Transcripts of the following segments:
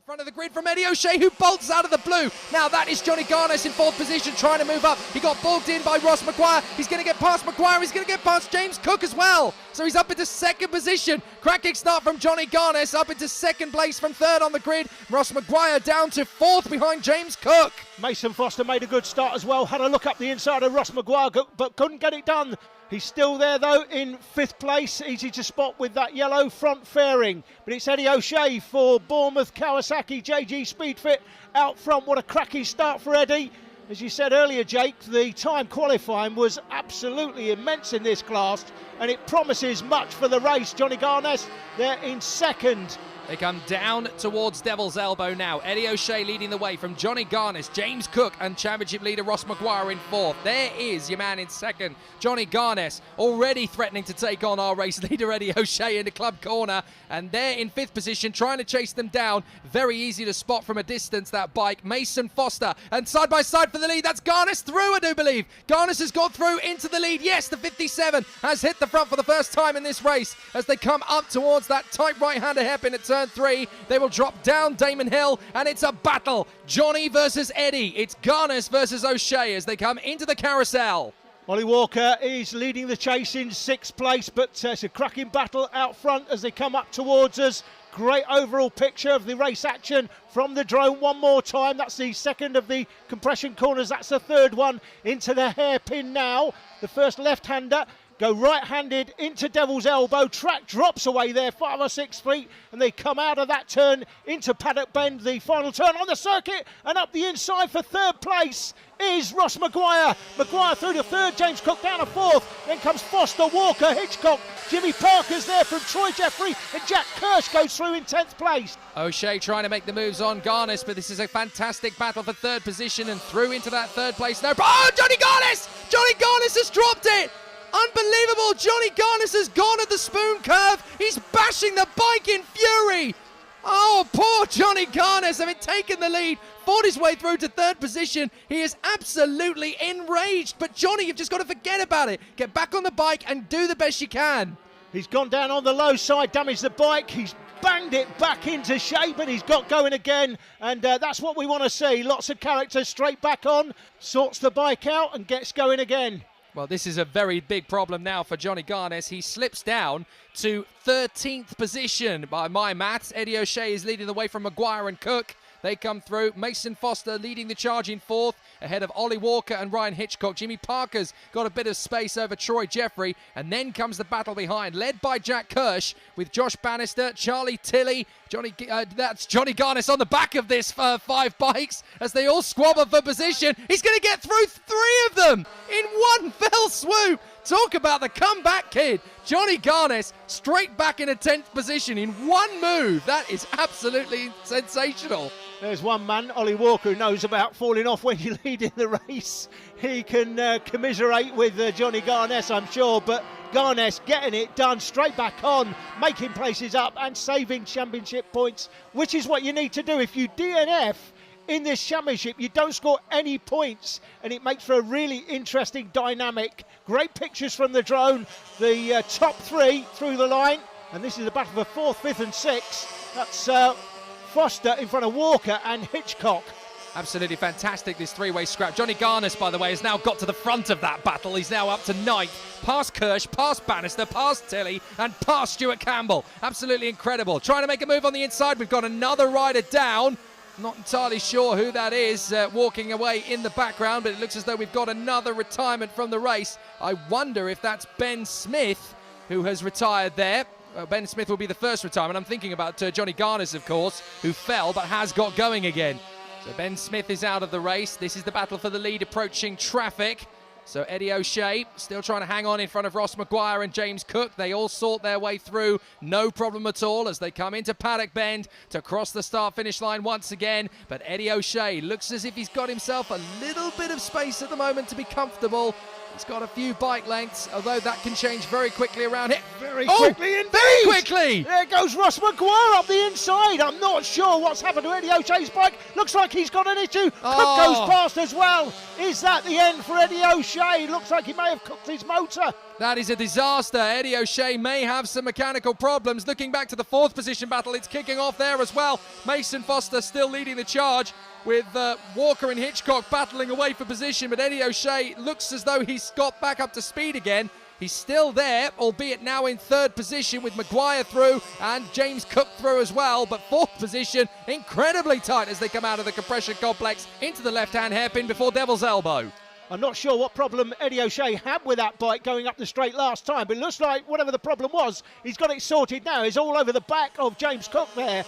Front of the grid from Eddie O'Shea, who bolts out of the blue. Now that is Johnny Garnes in fourth position, trying to move up. He got bogged in by Ross Maguire. He's going to get past Maguire. He's going to get past James Cook as well. So he's up into second position. Cracking start from Johnny Garnes, up into second place from third on the grid. Ross Maguire down to fourth behind James Cook. Mason Foster made a good start as well. Had a look up the inside of Ross Maguire, but couldn't get it done. He's still there though in fifth place, easy to spot with that yellow front fairing. But it's Eddie O'Shea for Bournemouth Kawasaki JG Speedfit out front. What a cracking start for Eddie. As you said earlier, Jake, the time qualifying was absolutely immense in this class and it promises much for the race. Johnny Garnes there in second. They come down towards Devil's Elbow now. Eddie O'Shea leading the way from Johnny Garnes, James Cook and championship leader Ross Maguire in fourth. There is your man in second, Johnny Garnes, already threatening to take on our race leader Eddie O'Shea in the club corner. And there in fifth position, trying to chase them down. Very easy to spot from a distance, that bike. Mason Foster, and side by side for the lead. That's Garnes through, I do believe. Garnes has got through into the lead. Yes, the 57 has hit the front for the first time in this race as they come up towards that tight right-hander hairpin at turn 3. They will drop down Damon Hill, and it's a battle. Johnny versus Eddie. It's Garnes versus O'Shea as they come into the carousel. Ollie Walker is leading the chase in sixth place, but it's a cracking battle out front as they come up towards us. Great overall picture of the race action from the drone one more time. That's the second of the compression corners. That's the third one into the hairpin now. The first left-hander go right-handed into Devil's Elbow. Track drops away there 5 or 6 feet, and they come out of that turn into Paddock Bend, the final turn on the circuit, and up the inside for third place is Ross Maguire. Maguire through to third, James Cook down to fourth. Then comes Foster, Walker, Hitchcock, Jimmy Parker's there from Troy Jeffrey, and Jack Kirsch goes through in 10th place. O'Shea trying to make the moves on Garnes, but this is a fantastic battle for third position and through into that third place. No, oh, Johnny Garnes! Johnny Garnes has dropped it! Unbelievable! Johnny Garnes has gone at the spoon curve. He's bashing the bike in fury. Oh, poor Johnny Garnes, having taken the lead, fought his way through to third position. He is absolutely enraged. But Johnny, you've just got to forget about it. Get back on the bike and do the best you can. He's gone down on the low side, damaged the bike. He's banged it back into shape, and he's got going again. And that's what we want to see. Lots of character straight back on, sorts the bike out and gets going again. Well, this is a very big problem now for Johnny Garnes. He slips down to 13th position by my maths. Eddie O'Shea is leading the way from Maguire and Cook. They come through. Mason Foster leading the charge in fourth, ahead of Ollie Walker and Ryan Hitchcock. Jimmy Parker's got a bit of space over Troy Jeffrey, and then comes the battle behind, led by Jack Kirsch with Josh Bannister, Charlie Tilley. That's Johnny Garnes on the back of this 5 bikes as they all squabble for position. He's going to get through 3 of them in one fell swoop. Talk about the comeback kid. Johnny Garnes straight back in a 10th position in one move. That is absolutely sensational. There's one man, Ollie Walker, who knows about falling off when you lead in the race. He can commiserate with Johnny Garnes, I'm sure, but Garnes getting it done straight back on, making places up and saving championship points, which is what you need to do. If you DNF in this championship, you don't score any points, and it makes for a really interesting dynamic. Great pictures from the drone, the top 3 through the line, and this is a battle for 4th, 5th and 6th. That's Foster in front of Walker and Hitchcock. Absolutely fantastic, this 3-way scrap. Johnny Garnes, by the way, has now got to the front of that battle. He's now up to 9th, past Kirsch, past Bannister, past Tilley, and past Stuart Campbell. Absolutely incredible. Trying to make a move on the inside. We've got another rider down. Not entirely sure who that is walking away in the background, but it looks as though we've got another retirement from the race. I wonder if that's Ben Smith, who has retired there. Ben Smith will be the first retirement. I'm thinking about Johnny Garnes, of course, who fell but has got going again. So Ben Smith is out of the race. This is the battle for the lead approaching traffic. So Eddie O'Shea still trying to hang on in front of Ross Maguire and James Cook. They all sort their way through, no problem at all, as they come into Paddock Bend to cross the start-finish line once again. But Eddie O'Shea looks as if he's got himself a little bit of space at the moment to be comfortable. He's got a few bike lengths, although that can change very quickly around here. Very quickly indeed. Very quickly! There goes Ross Maguire up the inside. I'm not sure what's happened to Eddie O'Shea's bike. Looks like he's got an issue. Cook goes past as well. Is that the end for Eddie O'Shea? Looks like he may have cooked his motor. That is a disaster. Eddie O'Shea may have some mechanical problems. Looking back to the 4th position battle, it's kicking off there as well. Mason Foster still leading the charge with Walker and Hitchcock battling away for position, but Eddie O'Shea looks as though he's got back up to speed again. He's still there, albeit now in 3rd position with Maguire through and James Cook through as well, but 4th position incredibly tight as they come out of the compression complex into the left-hand hairpin before Devil's Elbow. I'm not sure what problem Eddie O'Shea had with that bike going up the straight last time, but it looks like whatever the problem was, he's got it sorted now. He's all over the back of James Cook there.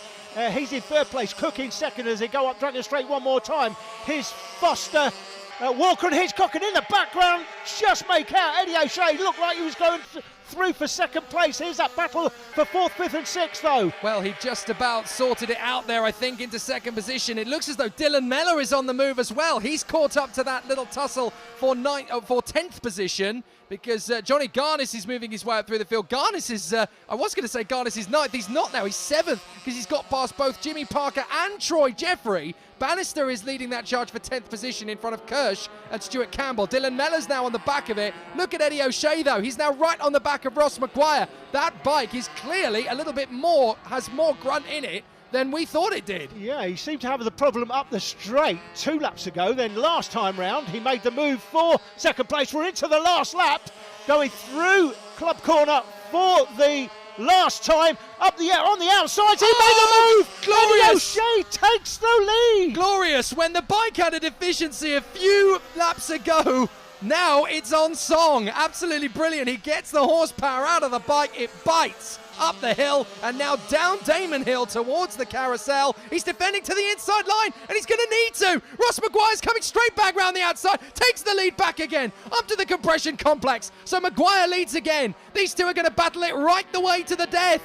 He's in 3rd place, Cook in 2nd as they go up Dragon Straight one more time. Here's Foster, Walker and Hitchcock, and in the background, just make out Eddie O'Shea. Looked like he was going through for 2nd place. Here's that battle for 4th, 5th and 6th though. Well, he just about sorted it out there, I think, into 2nd position. It looks as though Dylan Mellor is on the move as well. He's caught up to that little tussle for 10th position because Johnny Garnis is moving his way up through the field. Garnis is, I was going to say Garnis is 9th. He's not now. He's 7th because he's got past both Jimmy Parker and Troy Jeffrey. Bannister is leading that charge for 10th position in front of Kirsch and Stuart Campbell. Dylan Mellor's now on the back of it. Look at Eddie O'Shea though. He's now right on the back of Ross Maguire. That bike is clearly a little bit more, has more grunt in it than we thought it did. Yeah, he seemed to have the problem up the straight 2 laps ago. Then last time round, he made the move for 2nd place. We're into the last lap, going through Club Corner for the last time. Up the air on the outside, he made the move. Glorious! Eddie O'Shea takes the lead. Glorious. When the bike had a deficiency a few laps ago, now it's on song. Absolutely brilliant. He gets the horsepower out of the bike. It bites up the hill and now down Damon Hill towards the carousel. He's defending to the inside line and he's going to need to. Ross Maguire's coming straight back round the outside, takes the lead back again up to the compression complex. So Maguire leads again. These two are going to battle it right the way to the death.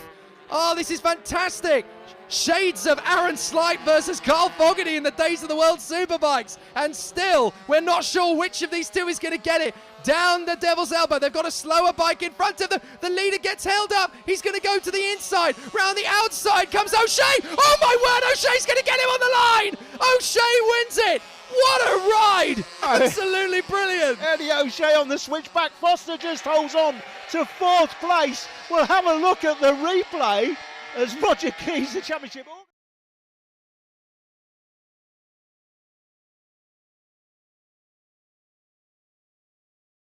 Oh, this is fantastic. Shades of Aaron Slight versus Carl Fogarty in the days of the World Superbikes. And still, we're not sure which of these two is going to get it. Down the Devil's Elbow. They've got a slower bike in front of them. The leader gets held up. He's going to go to the inside. Round the outside comes O'Shea. Oh my word, O'Shea's going to get him on the line. O'Shea wins it. What a ride. Absolutely brilliant. Eddie O'Shea on the switchback. Foster just holds on to 4th place. We'll have a look at the replay as Roger Keys, the championship.